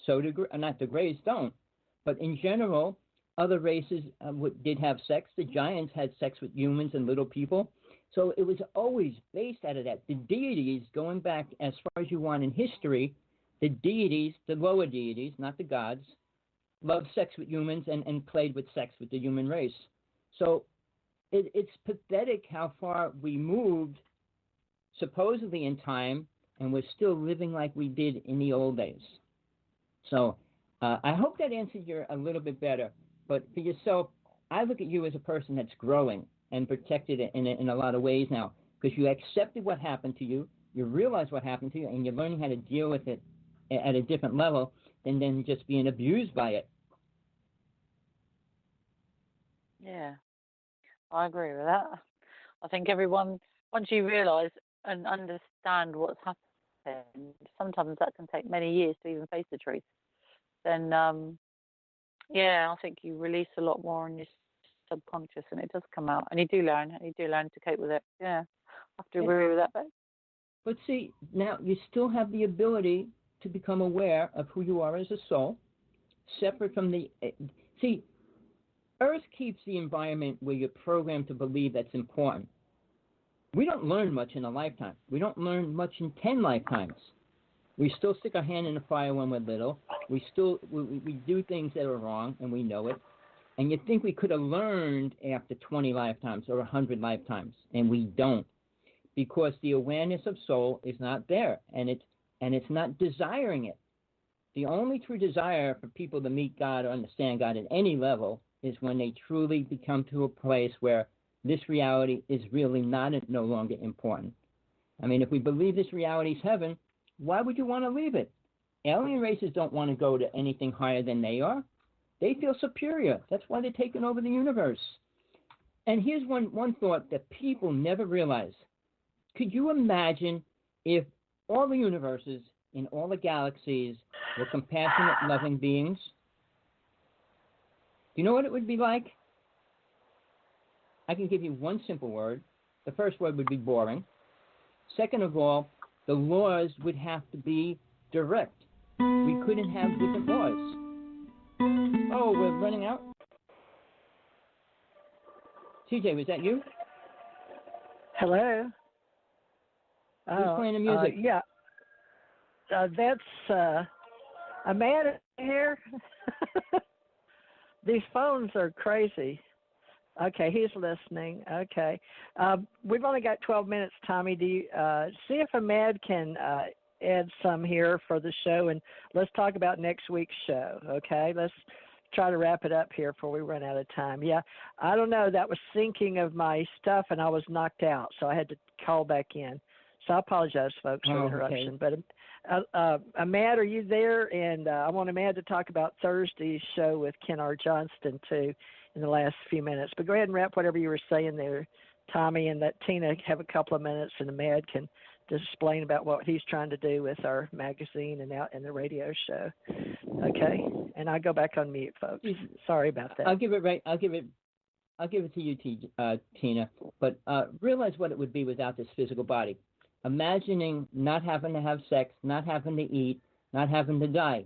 So do not the Greys don't, but in general, other races did have sex. The giants had sex with humans and little people. So it was always based out of that. The deities, going back as far as you want in history, the deities, the lower deities, not the gods, loved sex with humans and played with sex with the human race. So it's pathetic how far we moved supposedly in time, and we're still living like we did in the old days. So I hope that answered you a little bit better. But for yourself, I look at you as a person that's growing and protected it in a lot of ways now, because you accepted what happened to you, you realize what happened to you, and you're learning how to deal with it at a different level than just being abused by it. Yeah, I agree with that. I think everyone, once you realise and understand what's happened, sometimes that can take many years to even face the truth. Then, yeah, I think you release a lot more on your subconscious, and it does come out, and you do learn to cope with it. Yeah, I have to agree with that. But see, now you still have the ability to become aware of who you are as a soul, separate from the. See, Earth keeps the environment where you're programmed to believe that's important. We don't learn much in a lifetime. We don't learn much in 10 lifetimes. We still stick our hand in the fire when we're little. We do things that are wrong, and we know it. And you think we could have learned after 20 lifetimes or 100 lifetimes, and we don't, because the awareness of soul is not there, and it's not desiring it. The only true desire for people to meet God or understand God at any level is when they truly become to a place where this reality is really no longer important. I mean, if we believe this reality is heaven, why would you want to leave it? Alien races don't want to go to anything higher than they are. They feel superior. That's why they're taking over the universe. And here's one thought that people never realize. Could you imagine if all the universes in all the galaxies were compassionate, loving beings? Do you know what it would be like? I can give you one simple word. The first word would be boring. Second of all, the laws would have to be direct. We couldn't have different laws. Oh, we're running out? TJ, was that you? Hello? Who's playing the music? Yeah. That's a man here. These phones are crazy. Okay, he's listening. Okay. We've only got 12 minutes, Tommy. Do you see if Ahmed can add some here for the show, and let's talk about next week's show, okay? Let's try to wrap it up here before we run out of time. Yeah, I don't know. That was syncing of my stuff, and I was knocked out, so I had to call back in. So I apologize, folks, for the interruption. Okay. But Ahmed, are you there? And I want Ahmed to talk about Thursday's show with Ken R. Johnston, too, in the last few minutes. But go ahead and wrap whatever you were saying there, Tommy, and let Tina have a couple of minutes, and Ahmed can explain about what he's trying to do with our magazine and out in the radio show. Okay? And I go back on mute, folks. Sorry about that. I'll give it to you, Tina. But realize what it would be without this physical body. Imagining not having to have sex, not having to eat, not having to die.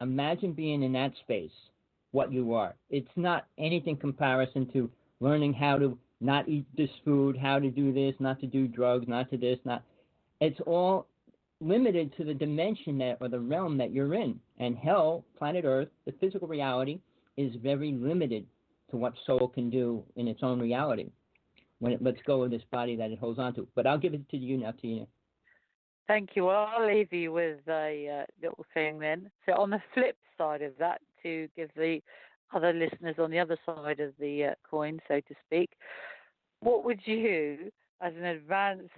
Imagine being in that space, what you are. It's not anything comparison to learning how to not eat this food, how to do this, not to do drugs, not to this, not. It's all limited to the dimension or the realm that you're in. And hell, planet Earth, the physical reality, is very limited to what soul can do in its own reality when it lets go of this body that it holds on to. But I'll give it to you now, Tina. Thank you. Well, I'll leave you with a little thing then. So on the flip side of that, to give the other listeners on the other side of the coin, so to speak, what would you, as an advanced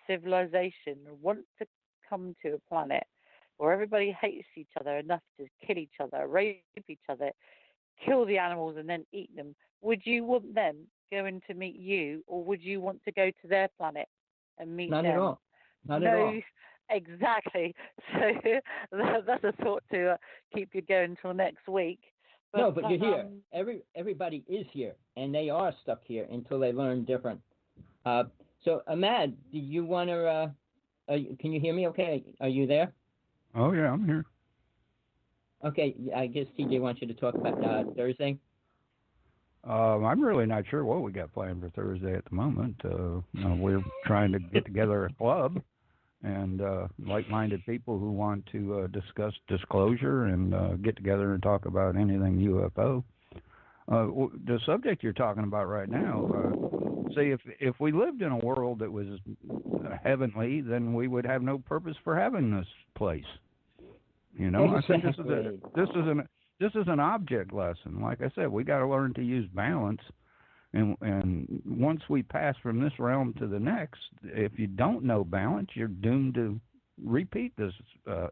civilization, want to come to a planet where everybody hates each other enough to kill each other, rape each other, kill the animals and then eat them? Would you want them going to meet you, or would you want to go to their planet and meet them? Not at all. Not at all. Exactly. So that's a thought to keep you going till next week. But you're here. Everybody is here, and they are stuck here until they learn different. So, Ahmad, do you want to? Can you hear me? Okay, are you there? Oh yeah, I'm here. Okay, I guess TJ wants you to talk about Thursday. I'm really not sure what we got planned for Thursday at the moment. We're trying to get together a club and like-minded people who want to discuss disclosure and get together and talk about anything UFO. The subject you're talking about right now, see, if we lived in a world that was heavenly, then we would have no purpose for having this place. You know, Exactly. I think this is an object lesson. Like I said, we got to learn to use balance, and once we pass from this realm to the next, if you don't know balance, you're doomed to repeat this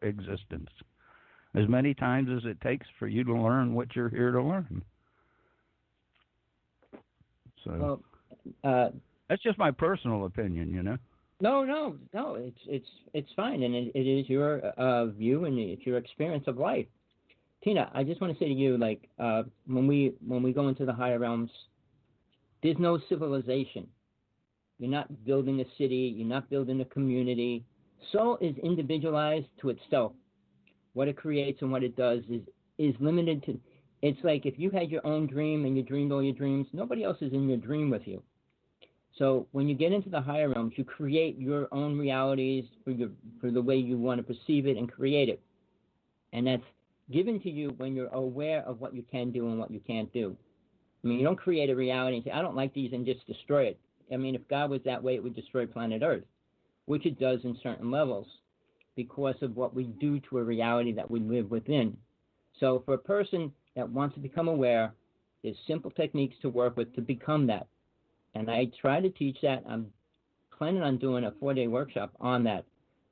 existence as many times as it takes for you to learn what you're here to learn. So that's just my personal opinion, you know. No. It's fine, and it is your view and it's your experience of life. Tina, I just want to say to you, like when we go into the higher realms, there's no civilization. You're not building a city. You're not building a community. Soul is individualized to itself. What it creates and what it does is limited to. It's like if you had your own dream and you dreamed all your dreams, nobody else is in your dream with you. So when you get into the higher realms, you create your own realities for the way you want to perceive it and create it. And that's given to you when you're aware of what you can do and what you can't do. I mean, you don't create a reality and say, I don't like these, and just destroy it. I mean, if God was that way, it would destroy planet Earth, which it does in certain levels because of what we do to a reality that we live within. So for a person that wants to become aware, there's simple techniques to work with to become that. And I try to teach that. I'm planning on doing a 4-day workshop on that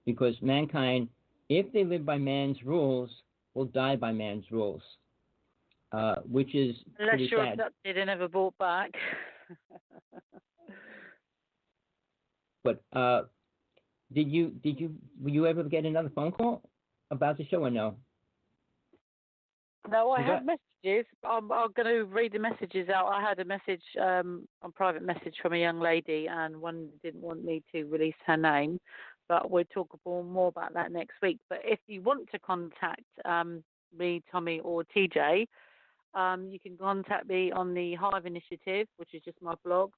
because mankind, if they live by man's rules, will die by man's rules, which is unless pretty you're sad. abducted and never brought back. But will you ever get another phone call about the show or no? No, I have messages. I'm going to read the messages out. I had a message, a private message from a young lady, and one didn't want me to release her name, but we'll talk more about that next week. But if you want to contact me, Tommy, or TJ, you can contact me on the Hive Initiative, which is just my blog,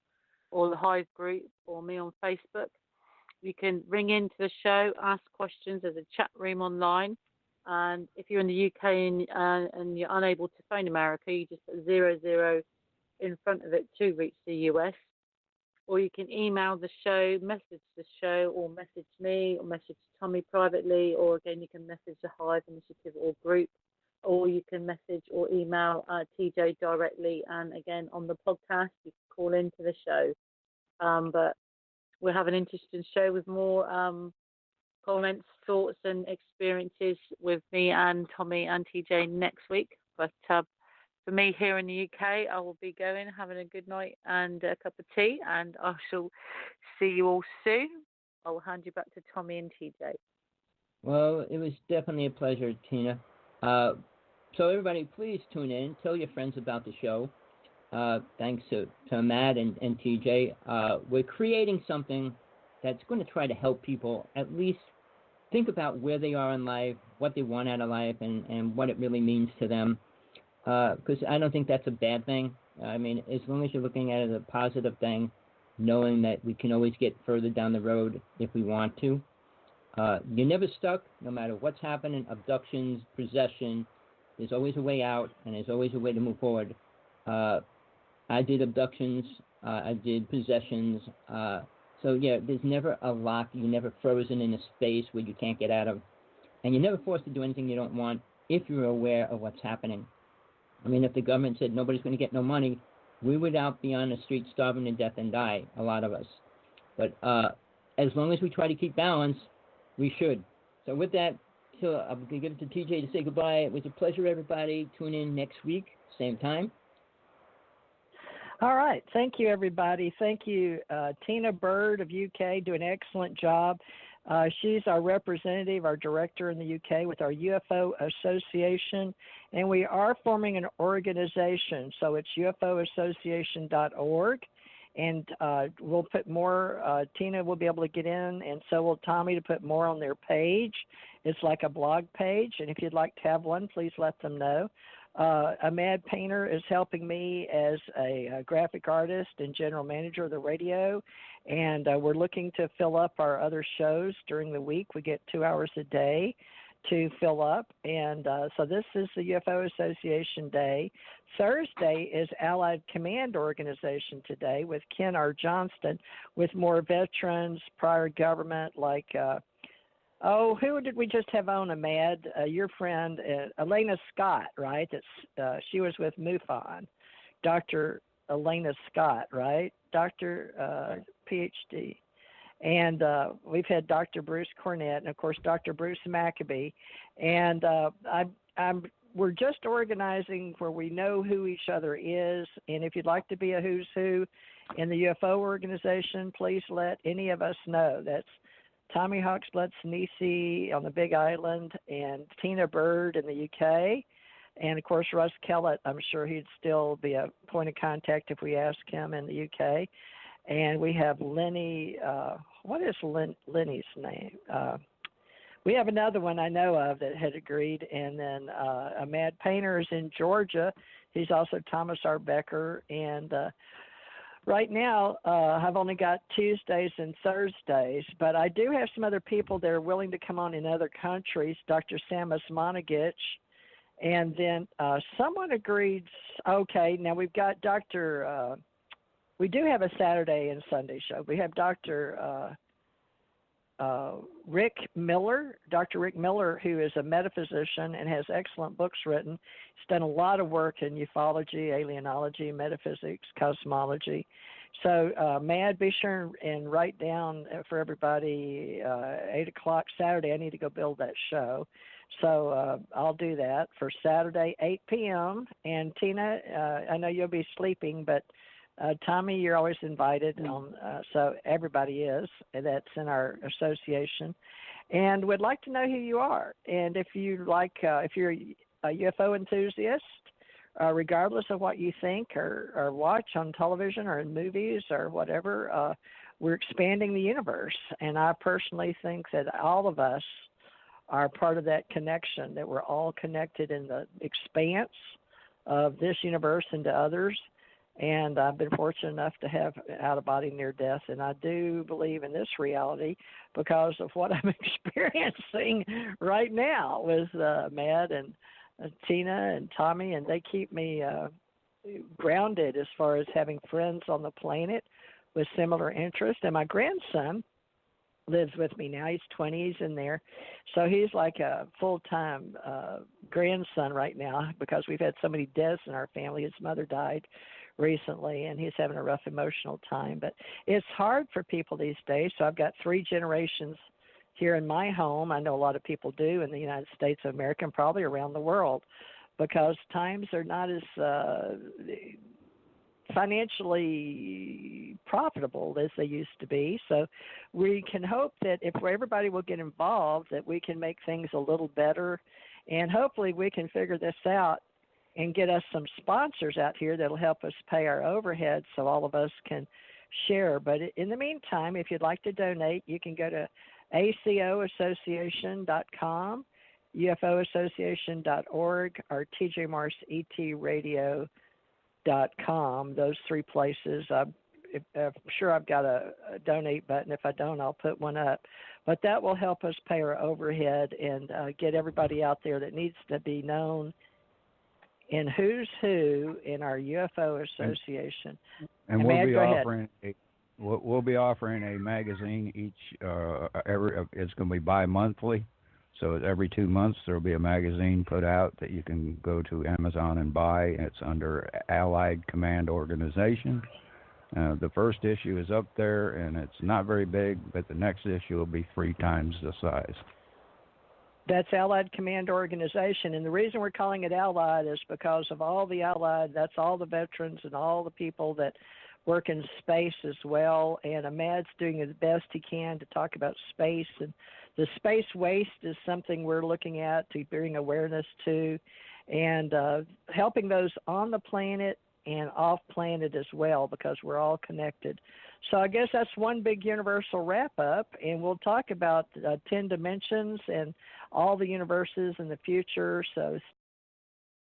or the Hive Group, or me on Facebook. You can ring into the show, ask questions. There's a chat room online. And if you're in the UK and you're unable to phone America, you just put 00 in front of it to reach the US. Or you can email the show, message the show, or message me, or message Tommy privately, or again, you can message the Hive Initiative or group, or you can message or email TJ directly. And again, on the podcast, you can call into the show. But we'll have an interesting show with more comments, thoughts, and experiences with me and Tommy and TJ next week. But for me here in the UK, I will be going, having a good night and a cup of tea, and I shall see you all soon. I will hand you back to Tommy and TJ. Well, it was definitely a pleasure, Tina. So everybody, please tune in. Tell your friends about the show. Thanks to Matt and TJ. We're creating something that's going to try to help people at least think about where they are in life, what they want out of life, and what it really means to them. Because I don't think that's a bad thing. I mean, as long as you're looking at it as a positive thing, knowing that we can always get further down the road if we want to. You're never stuck, no matter what's happening, abductions, possession. There's always a way out, and there's always a way to move forward. I did abductions. I did possessions. So, yeah, there's never a lock. You're never frozen in a space where you can't get out of. And you're never forced to do anything you don't want if you're aware of what's happening. I mean, if the government said nobody's going to get no money, we would out be on the street starving to death and die, a lot of us. But as long as we try to keep balance, we should. So with that, I'm going to give it to TJ to say goodbye. It was a pleasure, everybody. Tune in next week, same time. All right. Thank you, everybody. Thank you, Tina Bird of UK, doing an excellent job. She's our representative, our director in the UK with our UFO Association, and we are forming an organization. So it's UFOassociation.org, and we'll put more. Tina will be able to get in, and so will Tommy, to put more on their page. It's like a blog page, and if you'd like to have one, please let them know. A Mad Painter is helping me as a graphic artist and general manager of the radio, and we're looking to fill up our other shows during the week. We get 2 hours a day to fill up, and so this is the UFO Association Day. Thursday is Allied Command Organization Today with Ken R. Johnston, with more veterans, prior government, like who did we just have on, Ahmad? Your friend, Elena Scott, right? That's she was with MUFON. Dr. Elena Scott, right? Dr. PhD. And we've had Dr. Bruce Cornett, and, of course, Dr. Bruce Maccabee. And we're just organizing where we know who each other is. And if you'd like to be a who's who in the UFO organization, please let any of us know. That's Tommy Hawksblood Sinisi on the Big Island, and Tina Bird in the UK. And, of course, Russ Kellett, I'm sure he'd still be a point of contact if we ask him, in the UK. And we have Lenny, what is Lenny's name? We have another one I know of that had agreed. And then a Mad Painter is in Georgia. He's also Thomas R. Becker. And right now, I've only got Tuesdays and Thursdays, but I do have some other people that are willing to come on in other countries. Dr. Samus Monagich. And then someone agreed, okay, now we've got Dr. We do have a Saturday and Sunday show. We have Dr. Rick Miller, who is a metaphysician and has excellent books written. He's done a lot of work in ufology, alienology, metaphysics, cosmology. So, Mad, be sure and write down for everybody 8 o'clock Saturday. I need to go build that show. So I'll do that for Saturday, 8 p.m. And Tina, I know you'll be sleeping, but Tommy, you're always invited, so everybody is. That's in our association, and we'd like to know who you are. And if you like, if you're a UFO enthusiast, regardless of what you think or watch on television or in movies or whatever, we're expanding the universe. And I personally think that all of us are part of that connection. That we're all connected in the expanse of this universe and to others. And I've been fortunate enough to have out-of-body near-death, and I do believe in this reality because of what I'm experiencing right now with Mad and Tina and Tommy, and they keep me grounded as far as having friends on the planet with similar interests. And my grandson lives with me now. He's 20, he's in there. So he's like a full-time grandson right now because we've had so many deaths in our family. His mother died recently, and he's having a rough emotional time. But it's hard for people these days. So I've got 3 generations here in my home. I know a lot of people do in the United States of America and probably around the world, because times are not as financially profitable as they used to be. So we can hope that if everybody will get involved, that we can make things a little better, and hopefully we can figure this out and get us some sponsors out here that'll help us pay our overhead so all of us can share. But in the meantime, if you'd like to donate, you can go to ACOassociation.com, UFOassociation.org, or TJMorrisETRadio.com. Those 3 places. I'm sure I've got a donate button. If I don't, I'll put one up. But that will help us pay our overhead and get everybody out there that needs to be known in who's who in our UFO Association. And we'll be offering a magazine each it's going to be bi-monthly. So every 2 months there will be a magazine put out that you can go to Amazon and buy. It's under Allied Command Organization. The first issue is up there, and it's not very big, but the next issue will be 3 times the size. That's Allied Command Organization, and the reason we're calling it Allied is because of all the Allied, that's all the veterans and all the people that work in space as well, and Ahmad's doing the best he can to talk about space, and the space waste is something we're looking at to bring awareness to, and helping those on the planet and off planet as well, because we're all connected. So I guess that's one big universal wrap up, and we'll talk about 10 dimensions and all the universes in the future. So